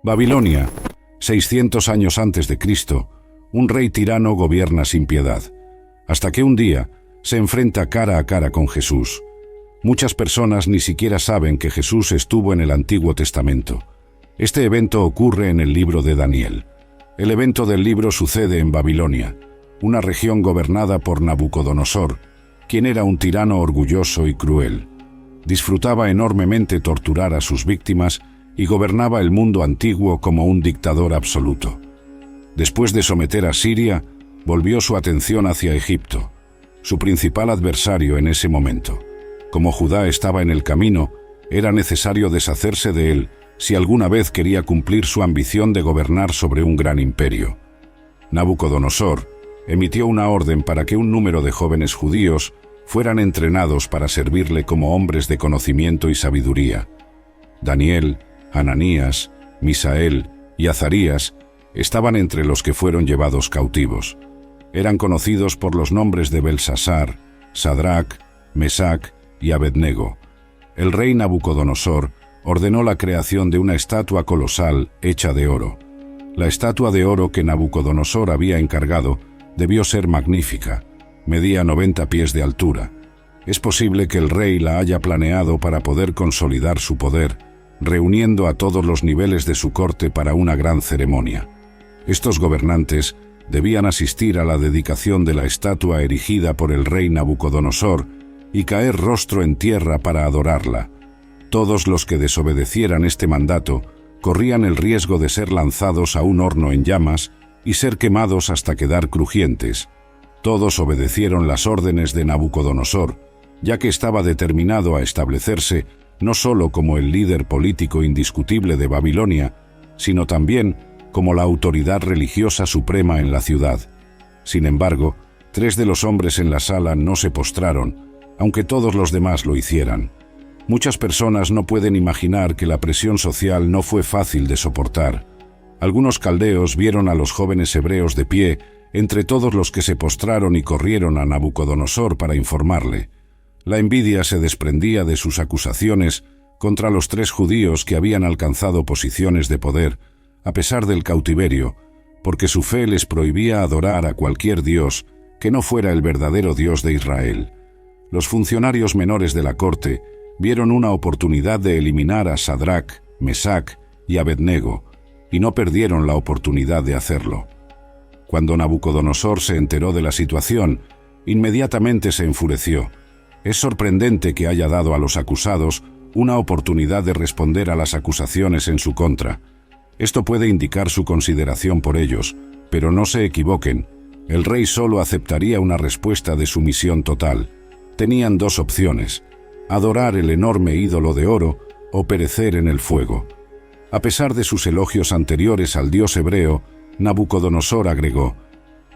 Babilonia, 600 años antes de Cristo, un rey tirano gobierna sin piedad, hasta que un día se enfrenta cara a cara con Jesús. Muchas personas ni siquiera saben que Jesús estuvo en el Antiguo Testamento. Este evento ocurre en el libro de Daniel. El evento del libro sucede en Babilonia, una región gobernada por Nabucodonosor, quien era un tirano orgulloso y cruel. Disfrutaba enormemente torturar a sus víctimas y gobernaba el mundo antiguo como un dictador absoluto. Después de someter a Siria, volvió su atención hacia Egipto, su principal adversario en ese momento. Como Judá estaba en el camino, era necesario deshacerse de él si alguna vez quería cumplir su ambición de gobernar sobre un gran imperio. Nabucodonosor emitió una orden para que un número de jóvenes judíos fueran entrenados para servirle como hombres de conocimiento y sabiduría. Daniel, Ananías, Misael y Azarías estaban entre los que fueron llevados cautivos. Eran conocidos por los nombres de Belsasar, Sadrac, Mesac y Abednego. El rey Nabucodonosor ordenó la creación de una estatua colosal hecha de oro. La estatua de oro que Nabucodonosor había encargado debió ser magnífica. Medía 90 pies de altura. Es posible que el rey la haya planeado para poder consolidar su poder, reuniendo a todos los niveles de su corte para una gran ceremonia. Estos gobernantes debían asistir a la dedicación de la estatua erigida por el rey Nabucodonosor y caer rostro en tierra para adorarla. Todos los que desobedecieran este mandato corrían el riesgo de ser lanzados a un horno en llamas y ser quemados hasta quedar crujientes. Todos obedecieron las órdenes de Nabucodonosor, ya que estaba determinado a establecerse no solo como el líder político indiscutible de Babilonia, sino también como la autoridad religiosa suprema en la ciudad. Sin embargo, 3 de los hombres en la sala no se postraron, aunque todos los demás lo hicieran. Muchas personas no pueden imaginar que la presión social no fue fácil de soportar. Algunos caldeos vieron a los jóvenes hebreos de pie entre todos los que se postraron y corrieron a Nabucodonosor para informarle. La envidia se desprendía de sus acusaciones contra los 3 judíos que habían alcanzado posiciones de poder, a pesar del cautiverio, porque su fe les prohibía adorar a cualquier dios que no fuera el verdadero Dios de Israel. Los funcionarios menores de la corte vieron una oportunidad de eliminar a Sadrac, Mesac y Abednego, y no perdieron la oportunidad de hacerlo. Cuando Nabucodonosor se enteró de la situación, inmediatamente se enfureció. Es sorprendente que haya dado a los acusados una oportunidad de responder a las acusaciones en su contra. Esto puede indicar su consideración por ellos, pero no se equivoquen. El rey solo aceptaría una respuesta de sumisión total. Tenían 2 opciones: adorar el enorme ídolo de oro o perecer en el fuego. A pesar de sus elogios anteriores al dios hebreo, Nabucodonosor agregó: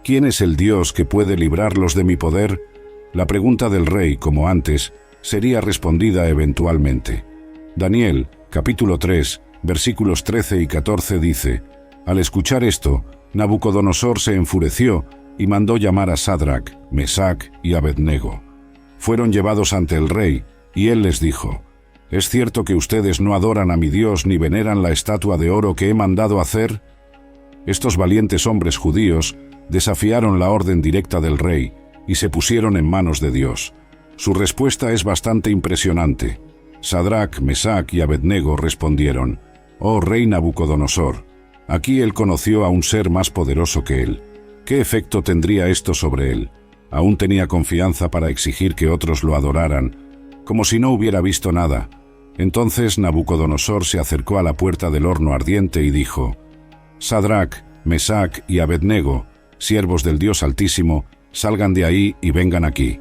¿Quién es el Dios que puede librarlos de mi poder? La pregunta del rey, como antes, sería respondida eventualmente. Daniel, capítulo 3, versículos 13 y 14 dice: Al escuchar esto, Nabucodonosor se enfureció y mandó llamar a Sadrac, Mesac y Abednego. Fueron llevados ante el rey, y él les dijo: ¿Es cierto que ustedes no adoran a mi Dios ni veneran la estatua de oro que he mandado hacer? Estos valientes hombres judíos desafiaron la orden directa del rey y se pusieron en manos de Dios. Su respuesta es bastante impresionante. Sadrac, Mesac y Abednego respondieron: «Oh rey Nabucodonosor, aquí él conoció a un ser más poderoso que él. ¿Qué efecto tendría esto sobre él? Aún tenía confianza para exigir que otros lo adoraran, como si no hubiera visto nada». Entonces Nabucodonosor se acercó a la puerta del horno ardiente y dijo: «Sadrac, Mesac y Abednego, siervos del Dios Altísimo, salgan de ahí y vengan aquí».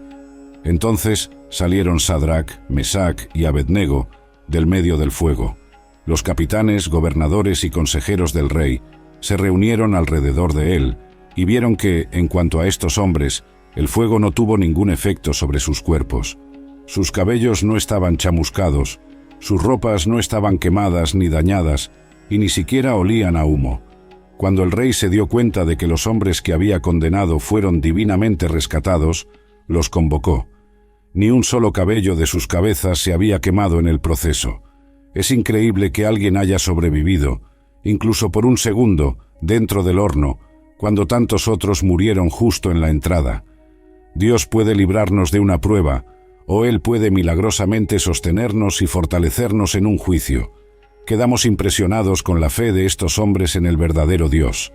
Entonces salieron Sadrac, Mesac y Abednego del medio del fuego. Los capitanes, gobernadores y consejeros del rey se reunieron alrededor de él y vieron que, en cuanto a estos hombres, el fuego no tuvo ningún efecto sobre sus cuerpos. Sus cabellos no estaban chamuscados, sus ropas no estaban quemadas ni dañadas, y ni siquiera olían a humo. Cuando el rey se dio cuenta de que los hombres que había condenado fueron divinamente rescatados, los convocó. Ni un solo cabello de sus cabezas se había quemado en el proceso. Es increíble que alguien haya sobrevivido, incluso por un segundo, dentro del horno, cuando tantos otros murieron justo en la entrada. Dios puede librarnos de una prueba, o Él puede milagrosamente sostenernos y fortalecernos en un juicio. Quedamos impresionados con la fe de estos hombres en el verdadero Dios.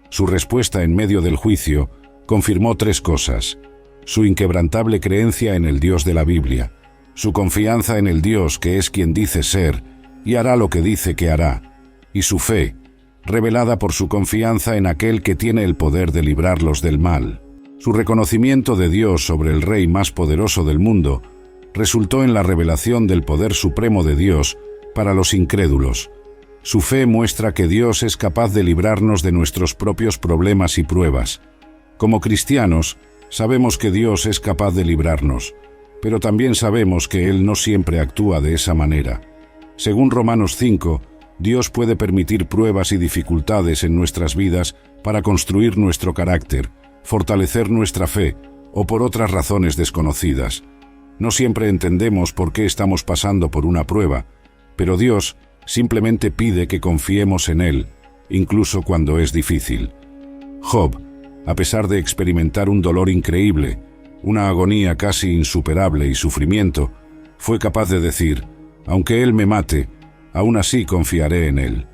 Su respuesta en medio del juicio confirmó tres cosas: su inquebrantable creencia en el Dios de la Biblia, su confianza en el Dios que es quien dice ser y hará lo que dice que hará, y su fe, revelada por su confianza en aquel que tiene el poder de librarlos del mal. Su reconocimiento de Dios sobre el Rey más poderoso del mundo resultó en la revelación del poder supremo de Dios para los incrédulos. Su fe muestra que Dios es capaz de librarnos de nuestros propios problemas y pruebas. Como cristianos, sabemos que Dios es capaz de librarnos, pero también sabemos que Él no siempre actúa de esa manera. Según Romanos 5, Dios puede permitir pruebas y dificultades en nuestras vidas para construir nuestro carácter, fortalecer nuestra fe o por otras razones desconocidas. No siempre entendemos por qué estamos pasando por una prueba, pero Dios simplemente pide que confiemos en Él, incluso cuando es difícil. Job, a pesar de experimentar un dolor increíble, una agonía casi insuperable y sufrimiento, fue capaz de decir: aunque Él me mate, aún así confiaré en Él.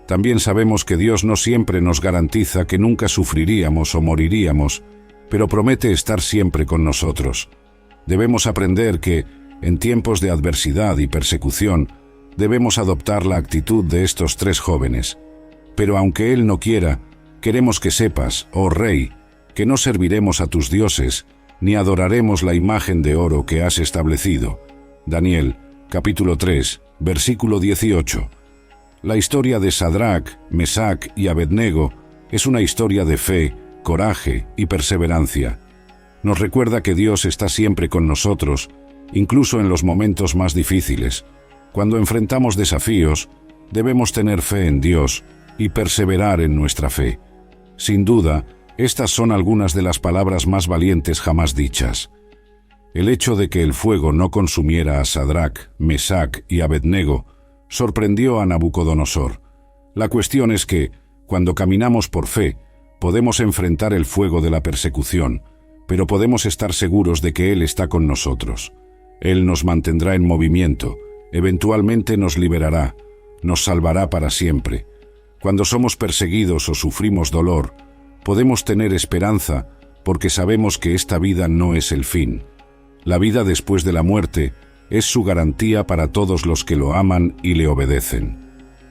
También sabemos que Dios no siempre nos garantiza que nunca sufriríamos o moriríamos, pero promete estar siempre con nosotros. Debemos aprender que, en tiempos de adversidad y persecución, debemos adoptar la actitud de estos tres jóvenes. Pero aunque Él no quiera, queremos que sepas, oh Rey, que no serviremos a tus dioses, ni adoraremos la imagen de oro que has establecido. Daniel, capítulo 3, versículo 18. La historia de Sadrac, Mesac y Abednego es una historia de fe, coraje y perseverancia. Nos recuerda que Dios está siempre con nosotros, incluso en los momentos más difíciles. Cuando enfrentamos desafíos, debemos tener fe en Dios y perseverar en nuestra fe. Sin duda, estas son algunas de las palabras más valientes jamás dichas. El hecho de que el fuego no consumiera a Sadrac, Mesac y Abednego sorprendió a Nabucodonosor. La cuestión es que, cuando caminamos por fe, podemos enfrentar el fuego de la persecución, pero podemos estar seguros de que Él está con nosotros. Él nos mantendrá en movimiento, eventualmente nos liberará, nos salvará para siempre. Cuando somos perseguidos o sufrimos dolor, podemos tener esperanza porque sabemos que esta vida no es el fin. La vida después de la muerte es su garantía para todos los que lo aman y le obedecen.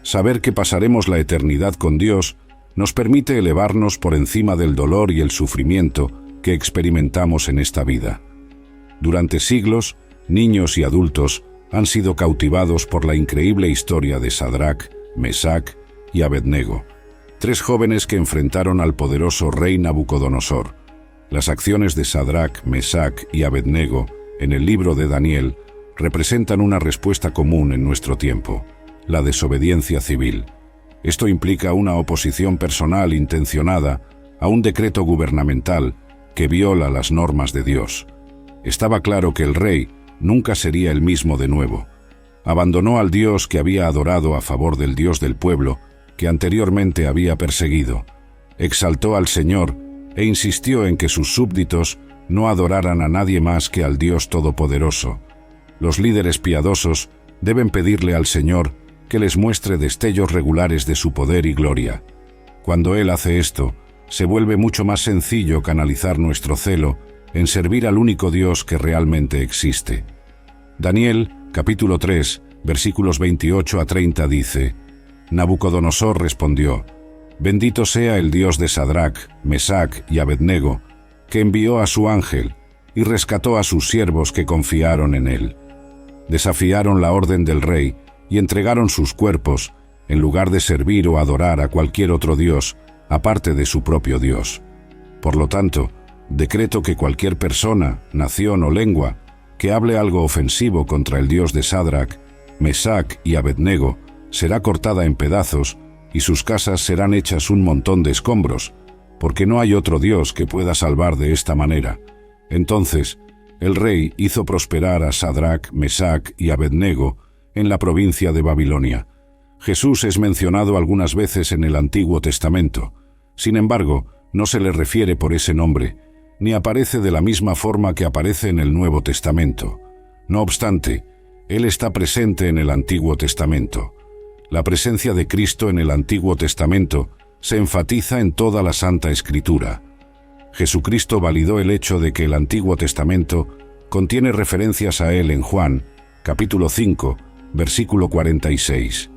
Saber que pasaremos la eternidad con Dios nos permite elevarnos por encima del dolor y el sufrimiento que experimentamos en esta vida. Durante siglos, niños y adultos han sido cautivados por la increíble historia de Sadrac, Mesac y Abednego, tres jóvenes que enfrentaron al poderoso rey Nabucodonosor. Las acciones de Sadrac, Mesac y Abednego en el libro de Daniel representan una respuesta común en nuestro tiempo: la desobediencia civil. Esto implica una oposición personal intencionada a un decreto gubernamental que viola las normas de Dios. Estaba claro que el rey nunca sería el mismo de nuevo. Abandonó al Dios que había adorado a favor del Dios del pueblo que anteriormente había perseguido. Exaltó al Señor e insistió en que sus súbditos no adoraran a nadie más que al Dios Todopoderoso. Los líderes piadosos deben pedirle al Señor que les muestre destellos regulares de su poder y gloria. Cuando Él hace esto, se vuelve mucho más sencillo canalizar nuestro celo en servir al único Dios que realmente existe. Daniel, capítulo 3, versículos 28 a 30 dice: Nabucodonosor respondió: Bendito sea el Dios de Sadrac, Mesac y Abednego, que envió a su ángel y rescató a sus siervos que confiaron en él. Desafiaron la orden del rey y entregaron sus cuerpos, en lugar de servir o adorar a cualquier otro Dios, aparte de su propio Dios. Por lo tanto, decreto que cualquier persona, nación o lengua que hable algo ofensivo contra el Dios de Sadrac, Mesac y Abednego será cortada en pedazos y sus casas serán hechas un montón de escombros, porque no hay otro Dios que pueda salvar de esta manera. Entonces, el rey hizo prosperar a Sadrac, Mesac y Abednego en la provincia de Babilonia. Jesús es mencionado algunas veces en el Antiguo Testamento. Sin embargo, no se le refiere por ese nombre, ni aparece de la misma forma que aparece en el Nuevo Testamento. No obstante, Él está presente en el Antiguo Testamento. La presencia de Cristo en el Antiguo Testamento se enfatiza en toda la Santa Escritura. Jesucristo validó el hecho de que el Antiguo Testamento contiene referencias a Él en Juan, capítulo 5, versículo 46.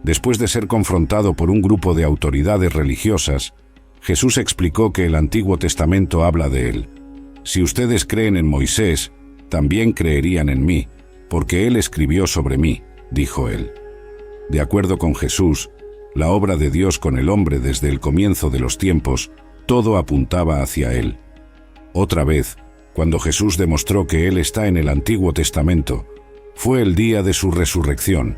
Después de ser confrontado por un grupo de autoridades religiosas, Jesús explicó que el Antiguo Testamento habla de Él. Si ustedes creen en Moisés, también creerían en mí, porque Él escribió sobre mí, dijo Él. De acuerdo con Jesús, la obra de Dios con el hombre desde el comienzo de los tiempos, todo apuntaba hacia Él. Otra vez, cuando Jesús demostró que Él está en el Antiguo Testamento, fue el día de su resurrección.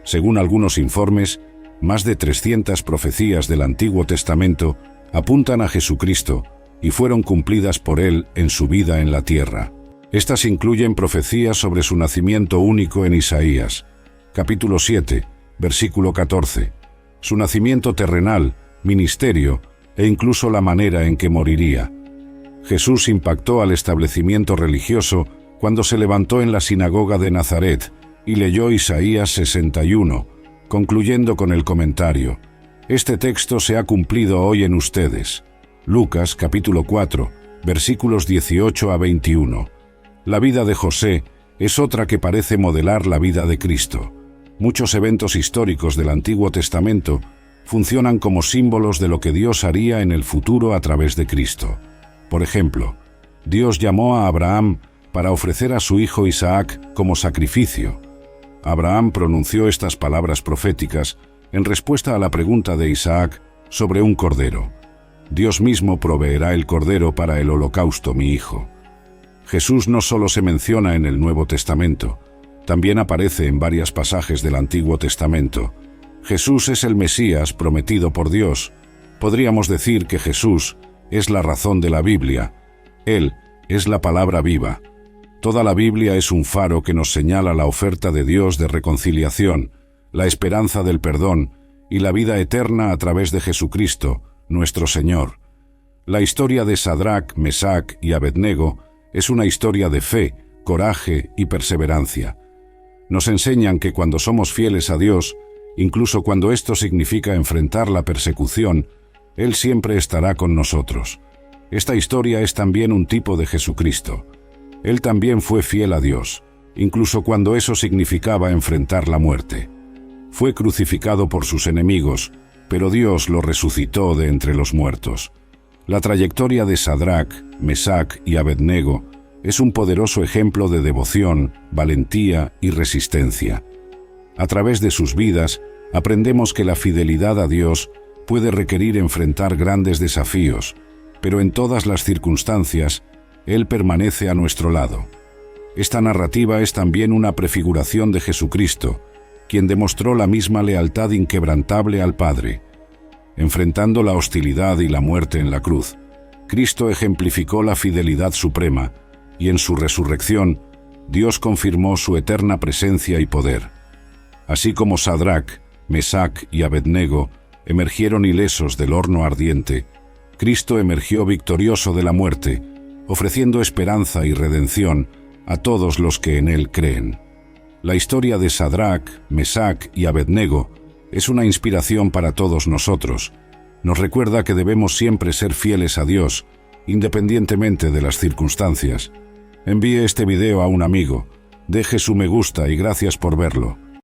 Según algunos informes, más de 300 profecías del Antiguo Testamento apuntan a Jesucristo y fueron cumplidas por Él en su vida en la tierra. Estas incluyen profecías sobre su nacimiento único en Isaías, capítulo 7, versículo 14, su nacimiento terrenal, ministerio e incluso la manera en que moriría. Jesús impactó al establecimiento religioso cuando se levantó en la sinagoga de Nazaret y leyó Isaías 61, concluyendo con el comentario: «Este texto se ha cumplido hoy en ustedes». Lucas capítulo 4, versículos 18 a 21. La vida de José es otra que parece modelar la vida de Cristo. Muchos eventos históricos del Antiguo Testamento funcionan como símbolos de lo que Dios haría en el futuro a través de Cristo. Por ejemplo, Dios llamó a Abraham para ofrecer a su hijo Isaac como sacrificio. Abraham pronunció estas palabras proféticas en respuesta a la pregunta de Isaac sobre un cordero: «Dios mismo proveerá el cordero para el holocausto, mi hijo». Jesús no solo se menciona en el Nuevo Testamento, también aparece en varios pasajes del Antiguo Testamento. Jesús es el Mesías prometido por Dios. Podríamos decir que Jesús es la razón de la Biblia. Él es la palabra viva. Toda la Biblia es un faro que nos señala la oferta de Dios de reconciliación, la esperanza del perdón y la vida eterna a través de Jesucristo, nuestro Señor. La historia de Sadrac, Mesac y Abednego es una historia de fe, coraje y perseverancia. Nos enseñan que cuando somos fieles a Dios, incluso cuando esto significa enfrentar la persecución, Él siempre estará con nosotros. Esta historia es también un tipo de Jesucristo. Él también fue fiel a Dios, incluso cuando eso significaba enfrentar la muerte. Fue crucificado por sus enemigos, pero Dios lo resucitó de entre los muertos. La trayectoria de Sadrac, Mesac y Abednego es un poderoso ejemplo de devoción, valentía y resistencia. A través de sus vidas, aprendemos que la fidelidad a Dios puede requerir enfrentar grandes desafíos, pero en todas las circunstancias, Él permanece a nuestro lado. Esta narrativa es también una prefiguración de Jesucristo, quien demostró la misma lealtad inquebrantable al Padre. Enfrentando la hostilidad y la muerte en la cruz, Cristo ejemplificó la fidelidad suprema, y en su resurrección, Dios confirmó su eterna presencia y poder. Así como Sadrac, Mesac y Abednego emergieron ilesos del horno ardiente, Cristo emergió victorioso de la muerte, ofreciendo esperanza y redención a todos los que en Él creen. La historia de Sadrac, Mesac y Abednego es una inspiración para todos nosotros. Nos recuerda que debemos siempre ser fieles a Dios, independientemente de las circunstancias. Envíe este video a un amigo, deje su me gusta y gracias por verlo.